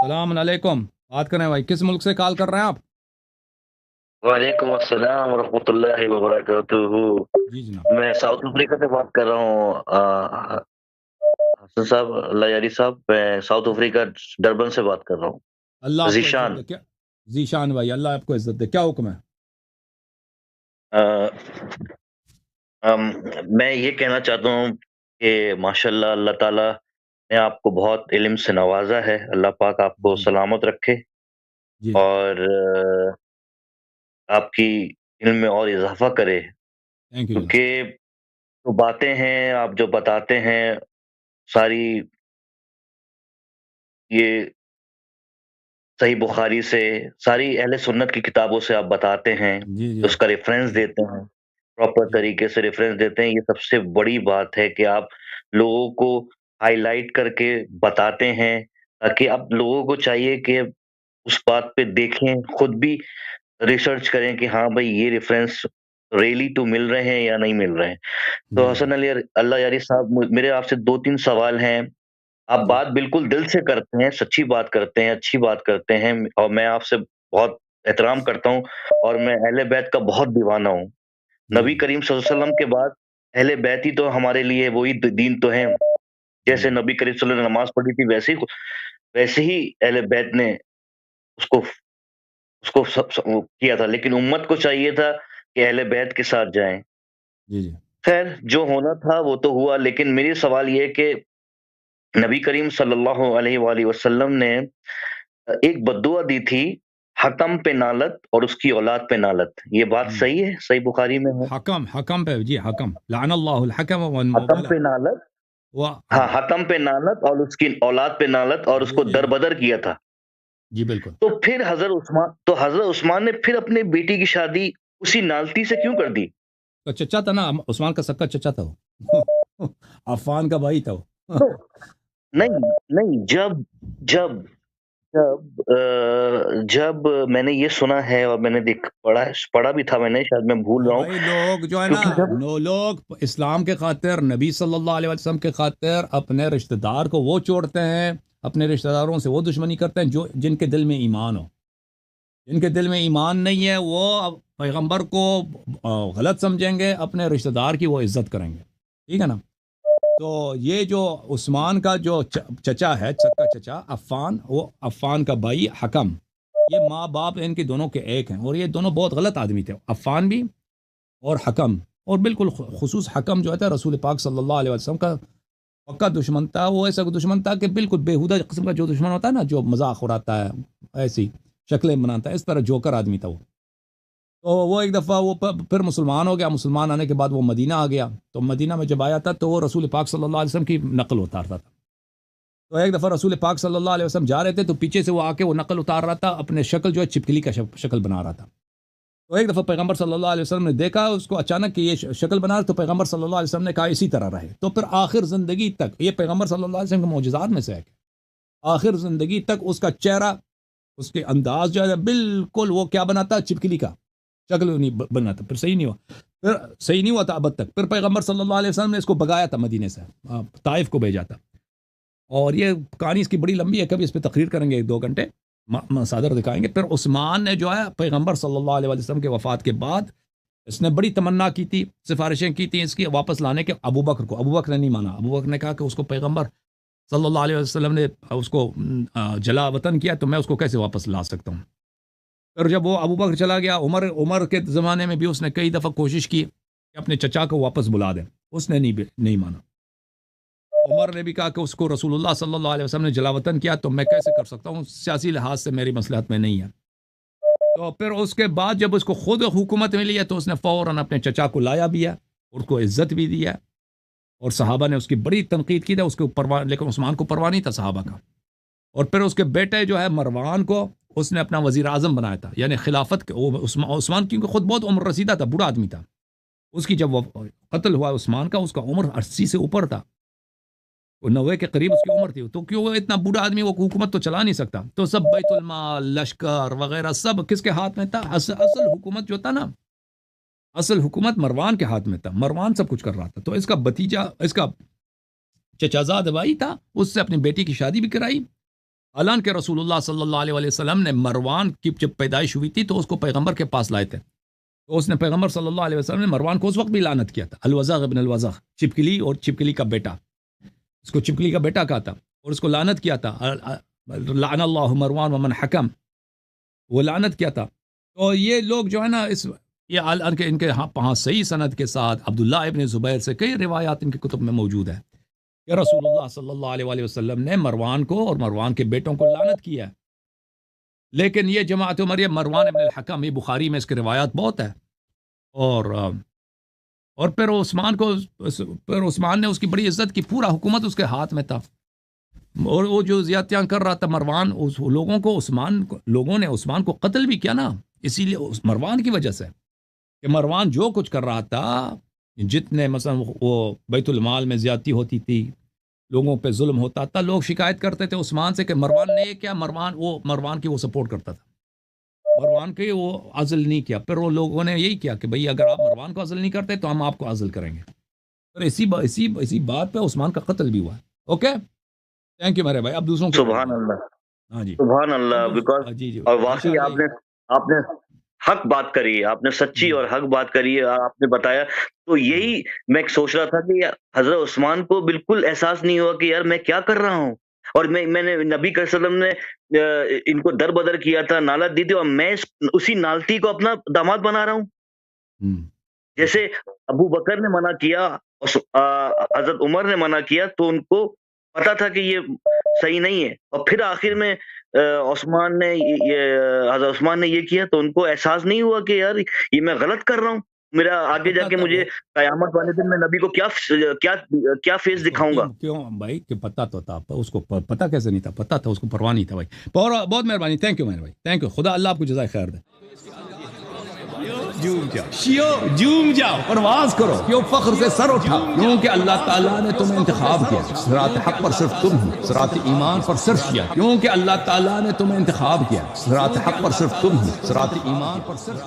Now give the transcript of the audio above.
सलाम अलैकुम। बात करें भाई, किस मुल्क से कॉल कर रहे हैं आप? वालेकुम अस्सलाम वरहमतुल्लाहि वबरकातुहू। जी जनाब। मैं साउथ अफ्रीका से बात कर रहा हूँ। हसन साहब, लयारी साहब, मैं साउथ अफ्रीका डरबन से बात कर रहा हूँ। अल्लाह आपको इज्जत जीशान। दे क्या। जीशान भाई, अल्लाह आपको इज्जत दे, क्या हुक्म है? अ, मैं ये कहना चाहता हूँ कि माशाल्लाह अल्लाह ताला ने आपको बहुत इल्म से नवाजा है। अल्लाह पाक आपको जी सलामत रखे जी। और आपकी इल्म में और इजाफा करे, थैंक यू जनाब। क्योंकि जो बातें हैं आप जो बताते हैं सारी, ये सही बुखारी से, सारी अहले सुन्नत की किताबों से आप बताते हैं, जी जी उसका रेफ़रेंस जी देते हैं, प्रॉपर जी। तरीके से रेफ़रेंस देते हैं। ये सबसे बड़ी बात है कि आप लोगों को हाइलाइट करके बताते हैं, ताकि अब लोगों को चाहिए कि उस बात पे देखें, खुद भी रिसर्च करें कि हाँ भाई, ये रेफ़रेंस रियली टू मिल रहे हैं या नहीं मिल रहे हैं। तो जी जी हसन अली अल्लाह यारी साहब, मेरे आपसे 2-3 सवाल हैं। आप जी। बात बिल्कुल दिल से करते हैं, सच्ची बात करते हैं, अच्छी बात करते हैं और मैं आपसे बहुत एहतराम करता हूँ और मैं अहले बैत का बहुत दीवाना हूँ। जी नबी जी करीम सल्लल्लाहु अलैहि वसल्लम के बाद अहले बैत ही तो हमारे लिए वही द दीन तो हैं। जैसे जी नबी करीम सल्लल्लाहु अलैहि वसल्लम ने नमाज़ पढ़ी थी, वैसे ही अहले बैत ने उसको उसको सब स वो किया था, लेकिन उम्मत को चाहिए था कि अहले बैत के साथ जाएँ। जी जी। ख़ैर, जो होना था वो तो हुआ, लेकिन मेरी सवाल ये है कि नबी करीम सल्लल्लाहु अलैहि वालैहि वसल्लम ने एक बद्दुआ दी थी, हतम पे नालत और उसकी औलाद पे नालत। ये बात हम्म। सही है? सही बुखारी में है। हकम हकम पे जी, हकम लानल्लाहुल हकम वन हतम मुबला। पे नालत, वो हाँ, हाँ। हतम पे नालत और उसकी औलाद पे नालत और जी उसको जी जी दरबदर किया था। जी बिल्कुल। तो हज़रत उस्मान ने फिर अपनी बेटी की शादी उसी नालती से क्यों कर दी? तो चचा था ना, उस्मान का सक्का चचा था वो। अफान का भाई था वो। तो नहीं, नहीं, जब जब जब मैंने ये सुना है और मैंने पढ़ा भी था मैंने, शायद मैं भूल ओ रहा हूँ, भाई, लोग जो है ना, क्योंकि जब नो लोग इस्लाम के खातिर, नबी सल्लल्लाहु अलैहि वसल्लम के खातिर अपने रिश्तेदार को वो छोड़ते हैं, अपने रिश्तेदारों से वो दुश्मनी करते हैं जो जिनके दिल में ईमान हो। जिनके दिल में ईमान नहीं है वो अब पैगंबर को गलत समझेंगे, अपने रिश्तेदार की वो इज्जत करेंगे। ठीक है ना? तो ये जो उस्मान का जो चचा है, सक्का चचा अफ़ान, वो अफ़ान का भाई हकम, ये माँ बाप इनके दोनों के एक हैं, और ये दोनों बहुत गलत आदमी थे, अफ़ान भी और हकम। और बिल्कुल खुसूस हकम जो था रसूल पाक सल्लल्लाहु अलैहि वसल्लम का पक्का दुश्मन था। वो ऐसा दुश्मन था कि बिल्कुल बेहुदा किस्म का जो दुश्मन होता है ना, जो मजाक उड़ाता है, ऐसी शक्लें बनाता है, इस तरह जोकर आदमी था वो। तो वो एक दफ़ा वो फिर मुसलमान हो गया। मुसलमान आने के बाद वो मदीना आ गया। तो मदीना में जब आया था तो वो रसूल पाक सल्लल्लाहु अलैहि वसल्लम की नकल उतारता था। तो एक दफ़ा रसूल पाक सल्लल्लाहु अलैहि वसल्लम जा रहे थे, तो पीछे से वो आके वो नकल उतार रहा था, अपने शक्ल जो है छिपकली का शक्ल बना रहा था। तो एक दफ़ा पैगंबर सल्लल्लाहु अलैहि वसल्लम ने देखा उसको अचानक कि ये शक्ल बना रहा, तो पैगंबर सल्लल्लाहु अलैहि वसल्लम ने कहा इसी तरह रहे। तो फिर आखिर ज़िंदगी तक, ये पैगंबर सल्लल्लाहु अलैहि वसल्लम के मोजज़ात में से है, आखिर ज़िंदगी तक उसका चेहरा, उसके अंदाज जो है बिल्कुल वो क्या बनाता, चिपकली का शक्ल नहीं बनाता। फिर सही नहीं हुआ, फिर सही नहीं हुआ था अब तक। फिर पैगंबर सल्लल्लाहु अलैहि वसल्लम ने इसको भगाया था, मदीने से ताइफ को भेजा था। और ये कहानी इसकी बड़ी लंबी है, कभी इस पर तकरीर करेंगे 1-2 घंटे, मसादर दिखाएंगे। फिर उस्मान ने जो है पैगंबर सल्लल्लाहु अलैहि वसल्लम के वफात के बाद इसने बड़ी तमन्ना की थी, सिफारिशें की थी इसकी वापस लाने के, अबू बकर को। अबू बकर ने नहीं माना। अबू बकर ने कहा कि उसको पैगंबर सल्लल्लाहु अलैहि वसल्लम ने उसको जला वतन किया, तो मैं उसको कैसे वापस ला सकता हूँ। फिर जब वो अबू बकर चला गया, उमर उमर के ज़माने में भी उसने कई दफ़ा कोशिश की कि अपने चचा को वापस बुला दें, उसने नहीं माना। उमर ने भी कहा कि उसको रसूलुल्लाह सल्लल्लाहु अलैहि वसल्लम ने जलावतन किया, तो मैं कैसे कर सकता हूँ, सियासी लिहाज से मेरी मसलहत में नहीं है। तो फिर उसके बाद जब उसको खुद हुकूमत मिली है, तो उसने फ़ौरन अपने चचा को लाया भी है, उसको इज्जत भी दी है। और सहाबा ने उसकी बड़ी तनकीद की थी, उसके परवाह, लेकिन उस्मान को परवाह नहीं था सहाबा का। और फिर उसके बेटे जो है मरवान को उसने अपना वजीर आजम बनाया था, यानी खिलाफत के उस्मान क्योंकि खुद बहुत उम्र रसीदा था, बूढ़ा आदमी था। उसकी जब वो कत्ल हुआ उस्मान का, उसका उम्र 80 से ऊपर था, वो 90 के करीब उसकी उम्र थी। तो क्यों, वो इतना बूढ़ा आदमी वो हुकूमत तो चला नहीं सकता। तो सब बैतुल माल, लश्कर वगैरह सब किसके हाथ में था? असल हुकूमत जो था ना, असल हुकूमत मरवान के हाथ में था। मरवान सब कुछ कर रहा था। तो इसका भतीजा, इसका चचाजाद भाई था, उससे अपनी बेटी की शादी भी कराई। حالانکہ رسول اللہ صلی اللہ علیہ وسلم نے مروان کی جب پیدائش ہوئی تھی تو اس کو پیغمبر کے پاس لائے تھے، تو اس نے پیغمبر صلی اللہ علیہ وسلم نے مروان کو اس وقت بھی لعنت کیا تھا، الوزغ ابن الوزغ، چپکلی اور چپکلی کا بیٹا، اس کو چپکلی کا بیٹا کہا تھا اور اس کو لعنت کیا تھا، لعن اللہ مروان ومن حکم، وہ لعنت کیا تھا۔ تو یہ لوگ جو ہے نا ان کے ہاں صحیح سند کے ساتھ عبداللہ ابن زبیر سے کئی روایات ان کی کتب میں موجود ہے کہ رسول اللہ صلی اللہ علیہ وسلم نے مروان کو اور مروان کے بیٹوں کو لعنت کیا ہے۔ لیکن یہ جماعت عمریہ مروان ابن الحکم، یہ بخاری میں اس کی روایات بہت ہے، اور پھر عثمان نے اس کی بڑی عزت کی، پورا حکومت اس کے ہاتھ میں تھا، اور وہ جو زیادتیاں کر رہا تھا مروان، اس لوگوں نے عثمان کو قتل بھی کیا نا، اسی لیے مروان کی وجہ سے کہ مروان جو کچھ کر رہا تھا، جتنے مثلا وہ بیت المال میں زیادتی ہوتی تھی، لوگوں پہ ظلم ہوتا تھا، لوگ شکایت کرتے تھے عثمان سے کہ مروان نے کیا، مروان کی وہ سپورٹ کرتا تھا، مروان کے وہ عزل نہیں کیا۔ پھر وہ لوگوں نے یہی کیا کہ بھئی اگر آپ مروان کو عزل نہیں کرتے تو ہم آپ کو عزل کریں گے، پھر اسی بات پہ عثمان کا قتل بھی ہوا۔ اوکے، تھینک یو میرے بھائی۔ اب دوسروں کو سبحان اللہ، ہاں جی سبحان اللہ، بیکاز جی اور واقعی آپ نے حق بات کری، آپ نے سچی اور حق بات کری، آپ نے بتایا۔ تو یہی میں سوچ رہا تھا کہ حضرت عثمان کو بالکل احساس نہیں ہوا کہ یار میں کیا کر رہا ہوں، اور میں نے نبی صلی اللہ علیہ وسلم نے ان کو در بدر کیا تھا، نالت دی تھی، اور میں اسی نالتی کو اپنا داماد بنا رہا ہوں۔ جیسے ابو بکر نے منع کیا، حضرت عمر نے منع کیا، تو ان کو پتا تھا کہ یہ صحیح نہیں ہے، اور پھر آخر میں حضرت عثمان نے یہ کیا، تو ان کو احساس نہیں ہوا کہ یار یہ میں غلط کر رہا ہوں، میرا آگے جا کے مجھے قیامت والے دن میں نبی کو کیا فیس دکھاؤں گا۔ کیوں بھائی کہ پتا تو تھا، اس کو پتا کیسے نہیں تھا، پتا تھا، اس کو پرواہ نہیں تھا بھائی۔ بہت مہربانی، تھینک یو میرے بھائی، تھینک یو، خدا اللہ آپ کو جزائے خیر دے۔ جوم جاؤ، پرواز کرو، کیوں فخر سے سر اٹھا، کیونکہ اللہ تعالیٰ نے تمہیں انتخاب کیا، صراط حق پر صرف تم ہو، صراط ایمان پر صرف کیا، کیونکہ اللہ تعالیٰ نے تمہیں انتخاب کیا، صراط حق پر صرف تم ہو، صراط ایمان پر صرف